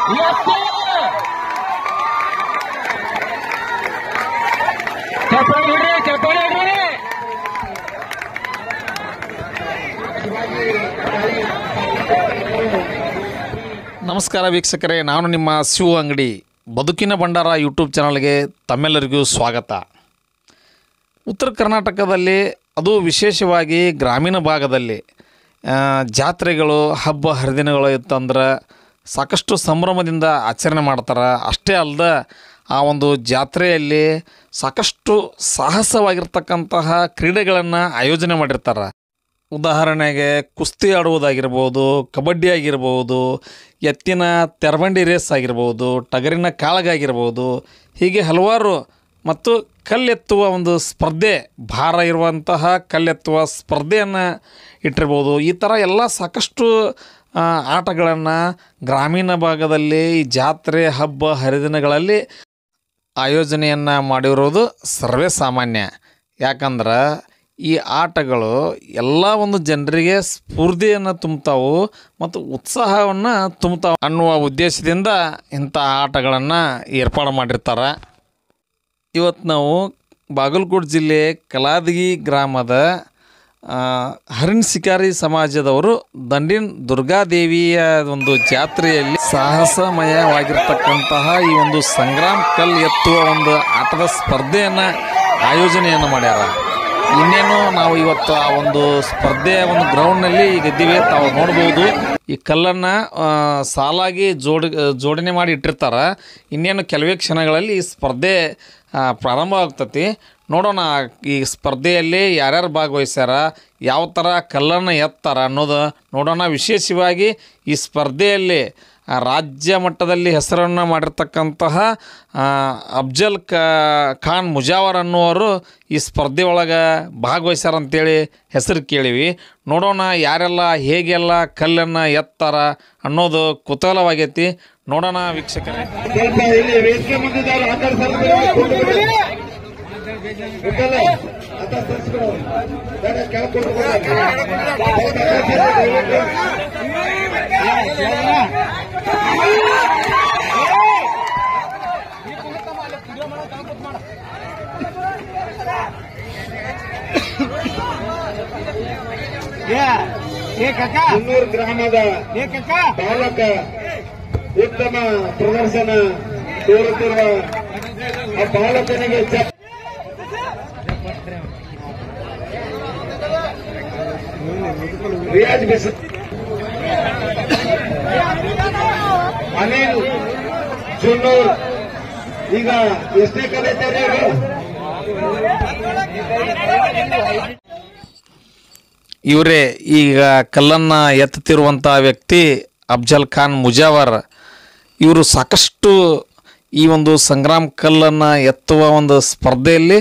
ನಮಸ್ಕಾರ ವೀಕ್ಷಕರೇ, ನಾನು ನಿಮ್ಮ ಶಿವ ಅಂಗಡಿ ಬದುಕಿನ ಭಂಡಾರ ಯೂಟ್ಯೂಬ್ ಚಾನಲ್ಗೆ ತಮ್ಮೆಲ್ಲರಿಗೂ ಸ್ವಾಗತ. ಉತ್ತರ ಕರ್ನಾಟಕದಲ್ಲಿ ಅದು ವಿಶೇಷವಾಗಿ ಗ್ರಾಮೀಣ ಭಾಗದಲ್ಲಿ ಜಾತ್ರೆಗಳು ಹಬ್ಬ ಹರಿದಿನಗಳು ಇತ್ತಂದ್ರೆ ಸಾಕಷ್ಟು ಸಂಭ್ರಮದಿಂದ ಆಚರಣೆ ಮಾಡ್ತಾರೆ. ಅಷ್ಟೇ ಅಲ್ಲದೆ ಆ ಒಂದು ಜಾತ್ರೆಯಲ್ಲಿ ಸಾಕಷ್ಟು ಸಾಹಸವಾಗಿರ್ತಕ್ಕಂತಹ ಕ್ರೀಡೆಗಳನ್ನು ಆಯೋಜನೆ ಮಾಡಿರ್ತಾರೆ. ಉದಾಹರಣೆಗೆ ಕುಸ್ತಿ ಆಡುವುದಾಗಿರ್ಬೋದು, ಕಬಡ್ಡಿ ಆಗಿರ್ಬೋದು, ಎತ್ತಿನ ತೆರಬಂಡಿ ರೇಸ್ ಆಗಿರ್ಬೋದು, ಟಗರಿನ ಕಾಳಗಾಗಿರ್ಬೋದು, ಹೀಗೆ ಹಲವಾರು ಮತ್ತು ಕಲ್ಲೆತ್ತುವ ಒಂದು ಸ್ಪರ್ಧೆ, ಭಾರ ಇರುವಂತಹ ಕಲ್ಲೆತ್ತುವ ಸ್ಪರ್ಧೆಯನ್ನು ಇಟ್ಟಿರ್ಬೋದು. ಈ ಥರ ಎಲ್ಲ ಸಾಕಷ್ಟು ಆಟಗಳನ್ನು ಗ್ರಾಮೀಣ ಭಾಗದಲ್ಲಿ ಈ ಜಾತ್ರೆ ಹಬ್ಬ ಹರಿದಿನಗಳಲ್ಲಿ ಆಯೋಜನೆಯನ್ನು ಮಾಡಿರೋದು ಸರ್ವೇ ಸಾಮಾನ್ಯ. ಯಾಕಂದ್ರೆ ಈ ಆಟಗಳು ಎಲ್ಲ ಒಂದು ಜನರಿಗೆ ಸ್ಫೂರ್ತಿಯನ್ನು ತುಂಬ್ತಾವು ಮತ್ತು ಉತ್ಸಾಹವನ್ನು ತುಂಬ್ತಾವೆ ಅನ್ನುವ ಉದ್ದೇಶದಿಂದ ಇಂಥ ಆಟಗಳನ್ನು ಏರ್ಪಾಡು ಮಾಡಿರ್ತಾರೆ. ಇವತ್ತು ನಾವು ಬಾಗಲಕೋಟೆ ಜಿಲ್ಲೆ ಕಲಾದಗಿ ಗ್ರಾಮದ ಹರಿಣ ಶಿಕಾರಿ ಸಮಾಜದವರು ದಂಡಿನ ದುರ್ಗಾದೇವಿಯ ಒಂದು ಜಾತ್ರೆಯಲ್ಲಿ ಸಾಹಸಮಯವಾಗಿರ್ತಕ್ಕಂತಹ ಈ ಒಂದು ಸಂಗ್ರಾಮ್ ಕಲ್ಲು ಎತ್ತುವ ಒಂದು ಆಟದ ಸ್ಪರ್ಧೆಯನ್ನು ಆಯೋಜನೆಯನ್ನು ಮಾಡ್ಯಾರ. ಇನ್ನೇನು ನಾವು ಇವತ್ತು ಆ ಒಂದು ಸ್ಪರ್ಧೆಯ ಒಂದು ಗ್ರೌಂಡ್ನಲ್ಲಿ ಈಗ ಇದ್ದೀವಿ. ತಾವು ನೋಡ್ಬೋದು, ಈ ಕಲ್ಲನ್ನು ಸಾಲಾಗಿ ಜೋಡಣೆ ಮಾಡಿ ಇಟ್ಟಿರ್ತಾರೆ. ಇನ್ನೇನು ಕೆಲವೇ ಕ್ಷಣಗಳಲ್ಲಿ ಈ ಸ್ಪರ್ಧೆ ಪ್ರಾರಂಭ ಆಗ್ತತಿ. ನೋಡೋಣ ಈ ಸ್ಪರ್ಧೆಯಲ್ಲಿ ಯಾರ್ಯಾರು ಭಾಗವಹಿಸ್ಯಾರ, ಯಾವ ಥರ ಕಲ್ಲನ್ನು ಎತ್ತಾರೆ ಅನ್ನೋದು ನೋಡೋಣ. ವಿಶೇಷವಾಗಿ ಈ ಸ್ಪರ್ಧೆಯಲ್ಲಿ ರಾಜ್ಯ ಮಟ್ಟದಲ್ಲಿ ಹೆಸರನ್ನು ಮಾಡಿರ್ತಕ್ಕಂತಹ ಅಫ್ಜಲ್ ಖಾನ್ ಮುಜಾವರ್ ಅನ್ನುವರು ಈ ಸ್ಪರ್ಧೆ ಒಳಗೆ ಭಾಗವಹಿಸ್ಯಾರ ಅಂತೇಳಿ ಹೆಸರು ಕೇಳಿವಿ. ನೋಡೋಣ ಯಾರೆಲ್ಲ ಹೇಗೆಲ್ಲ ಕಲ್ಲನ್ನು ಎತ್ತಾರ ಅನ್ನೋದು ಕುತೂಹಲವಾಗೈತಿ. ನೋಡೋಣ ವೀಕ್ಷಕರೇ. ಕುನ್ನೂರು ಗ್ರಾಮದ ಬಾಲಕ ಉತ್ತಮ ಪ್ರದರ್ಶನ ತೋರುತ್ತಿರುವ ಆ ಬಾಲಕನಿಗೆ ರಿಯಾಜ್ ಬಿಸ್ ಅನಿಲ್ ಜುನ್ನೂರ್ ಈಗ ಎಷ್ಟೇ ಕಲಿತಾರೆ ಇವರೇ ಈಗ ಕಲ್ಲನ್ನು ಎತ್ತುತ್ತಿರುವಂಥ ವ್ಯಕ್ತಿ ಅಫ್ಜಲ್ ಖಾನ್ ಮುಜಾವರ್. ಇವರು ಸಾಕಷ್ಟು ಈ ಒಂದು ಸಂಗ್ರಾಮ್ ಕಲ್ಲನ್ನು ಎತ್ತುವ ಒಂದು ಸ್ಪರ್ಧೆಯಲ್ಲಿ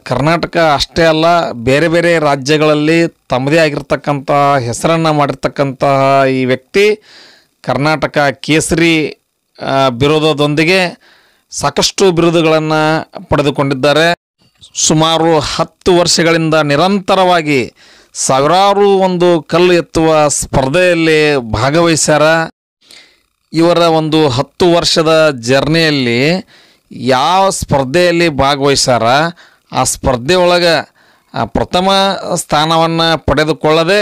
ಕರ್ನಾಟಕ ಅಷ್ಟೇ ಅಲ್ಲ ಬೇರೆ ಬೇರೆ ರಾಜ್ಯಗಳಲ್ಲಿ ತಮ್ಮದೇ ಆಗಿರ್ತಕ್ಕಂಥ ಹೆಸರನ್ನು ಮಾಡಿರ್ತಕ್ಕಂತಹ ಈ ವ್ಯಕ್ತಿ ಕರ್ನಾಟಕ ಕೇಸರಿ ಬಿರುದದೊಂದಿಗೆ ಸಾಕಷ್ಟು ಬಿರುದುಗಳನ್ನು ಪಡೆದುಕೊಂಡಿದ್ದಾರೆ. ಸುಮಾರು 10 ವರ್ಷಗಳಿಂದ ನಿರಂತರವಾಗಿ ಸಾವಿರಾರು ಒಂದು ಕಲ್ಲು ಎತ್ತುವ ಸ್ಪರ್ಧೆಯಲ್ಲಿ ಭಾಗವಹಿಸ್ಯಾರ. ಇವರ ಒಂದು 10 ವರ್ಷದ ಜರ್ನಿಯಲ್ಲಿ ಯಾವ ಸ್ಪರ್ಧೆಯಲ್ಲಿ ಭಾಗವಹಿಸ್ಯಾರ ಆ ಸ್ಪರ್ಧೆ ಒಳಗೆ ಪ್ರಥಮ ಸ್ಥಾನವನ್ನು ಪಡೆದುಕೊಳ್ಳದೆ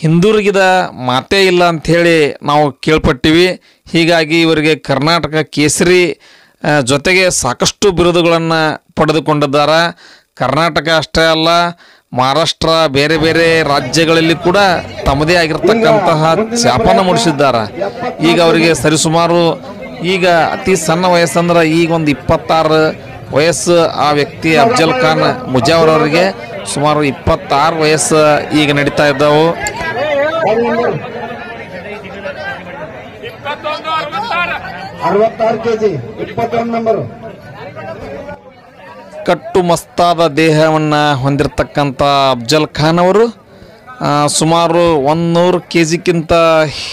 ಹಿಂದಿರುಗಿದ ಮಾತೇ ಇಲ್ಲ ಅಂಥೇಳಿ ನಾವು ಕೇಳ್ಪಟ್ಟಿವಿ. ಹೀಗಾಗಿ ಇವರಿಗೆ ಕರ್ನಾಟಕ ಕೇಸರಿ ಜೊತೆಗೆ ಸಾಕಷ್ಟು ಬಿರುದುಗಳನ್ನು ಪಡೆದುಕೊಂಡಿದ್ದಾರೆ. ಕರ್ನಾಟಕ ಅಷ್ಟೇ ಅಲ್ಲ ಮಹಾರಾಷ್ಟ್ರ ಬೇರೆ ಬೇರೆ ರಾಜ್ಯಗಳಲ್ಲಿ ಕೂಡ ತಮ್ಮದೇ ಆಗಿರ್ತಕ್ಕಂತಹ ಛಾಪನ್ನು ಮೂಡಿಸಿದ್ದಾರೆ. ಈಗ ಅವರಿಗೆ ಸರಿಸುಮಾರು ಈಗ ಅತಿ ಸಣ್ಣ ವಯಸ್ಸಂದ್ರೆ ಈಗ ಒಂದು 26 ವಯಸ್ಸು ಆ ವ್ಯಕ್ತಿ ಅಫ್ಜಲ್ ಖಾನ್ ಮುಜಾವರ್ ಅವರಿಗೆ ಸುಮಾರು 26 ವಯಸ್ಸು ಈಗ ನಡೀತಾ ಇದ್ದವು. ಕಟ್ಟು ಮಸ್ತಾದ ದೇಹವನ್ನು ಹೊಂದಿರತಕ್ಕಂಥ ಅಫ್ಜಲ್ ಖಾನ್ ಅವರು ಸುಮಾರು 100 kgಕ್ಕಿಂತ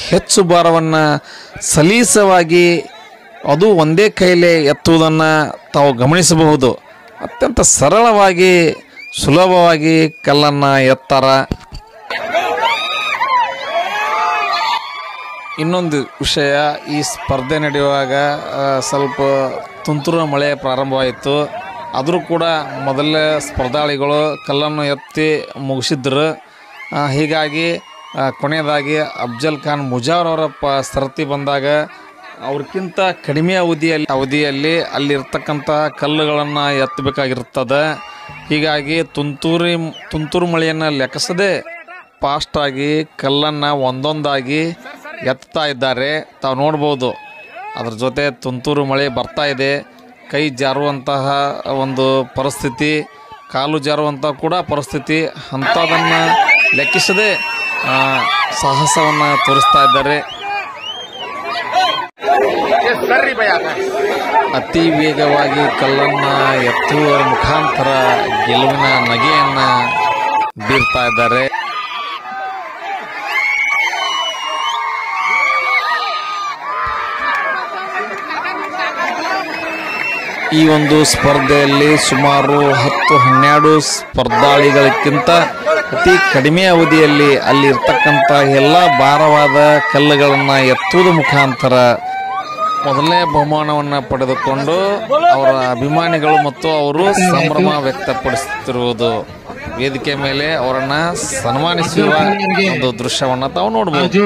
ಹೆಚ್ಚು ಭಾರವನ್ನು ಸಲೀಸವಾಗಿ ಅದು ಒಂದೇ ಕೈಲೇ ಎತ್ತುವುದನ್ನು ತಾವು ಗಮನಿಸಬಹುದು. ಅತ್ಯಂತ ಸರಳವಾಗಿ ಸುಲಭವಾಗಿ ಕಲ್ಲನ್ನು ಎತ್ತಾರೆ. ಇನ್ನೊಂದು ವಿಷಯ, ಈ ಸ್ಪರ್ಧೆ ನಡೆಯುವಾಗ ಸ್ವಲ್ಪ ತುಂತುರು ಮಳೆ ಪ್ರಾರಂಭವಾಯಿತು. ಆದರೂ ಕೂಡ ಮೊದಲೇ ಸ್ಪರ್ಧಾಳಿಗಳು ಕಲ್ಲನ್ನು ಎತ್ತಿ ಮುಗಿಸಿದ್ರು. ಹೀಗಾಗಿ ಕೊನೆಯದಾಗಿ ಅಫ್ಜಲ್ ಖಾನ್ ಮುಜಾವರ್ ಅವರ ಸರತಿ ಬಂದಾಗ ಅವ್ರಿಗಿಂತ ಕಡಿಮೆ ಅವಧಿಯಲ್ಲಿ ಅಲ್ಲಿರ್ತಕ್ಕಂಥ ಕಲ್ಲುಗಳನ್ನು ಎತ್ತಬೇಕಾಗಿರ್ತದೆ. ಹೀಗಾಗಿ ತುಂತುರು ಮಳೆಯನ್ನು ಲೆಕ್ಕಿಸದೆ ಫಾಸ್ಟಾಗಿ ಕಲ್ಲನ್ನು ಒಂದೊಂದಾಗಿ ಎತ್ತಾ ಇದ್ದಾರೆ. ತಾವು ನೋಡ್ಬೋದು, ಅದ್ರ ಜೊತೆ ತುಂತುರು ಮಳೆ ಬರ್ತಾ ಇದೆ. ಕೈ ಜಾರುವಂತಹ ಒಂದು ಪರಿಸ್ಥಿತಿ, ಕಾಲು ಜಾರುವಂಥ ಕೂಡ ಪರಿಸ್ಥಿತಿ. ಅಂಥದನ್ನು ಲೆಕ್ಕಿಸದೆ ಸಾಹಸವನ್ನು ತೋರಿಸ್ತಾ ಇದ್ದಾರೆ. ಅತಿ ವೇಗವಾಗಿ ಕಲ್ಲನ್ನು ಎತ್ತುವ ಮುಖಾಂತರ ಗೆಲುವಿನ ನಗೆಯನ್ನು ಬೀರ್ತಾ ಇದ್ದಾರೆ. ಈ ಒಂದು ಸ್ಪರ್ಧೆಯಲ್ಲಿ ಸುಮಾರು 10-12 ಸ್ಪರ್ಧಾಳಿಗಳಿಗಿಂತ ಅತಿ ಕಡಿಮೆ ಅವಧಿಯಲ್ಲಿ ಅಲ್ಲಿ ಇರ್ತಕ್ಕಂಥ ಎಲ್ಲ ಭಾರವಾದ ಕಲ್ಲುಗಳನ್ನು ಎತ್ತುವುದ ಮುಖಾಂತರ ಮೊದಲನೇ ಬಹುಮಾನವನ್ನು ಪಡೆದುಕೊಂಡು ಅವರ ಅಭಿಮಾನಿಗಳು ಮತ್ತು ಅವರು ಸಂಭ್ರಮ ವ್ಯಕ್ತಪಡಿಸುತ್ತಿರುವುದು ವೇದಿಕೆ ಮೇಲೆ ಅವರನ್ನು ಸನ್ಮಾನಿಸುವ ಒಂದು ದೃಶ್ಯವನ್ನು ತಾವು ನೋಡಬಹುದು.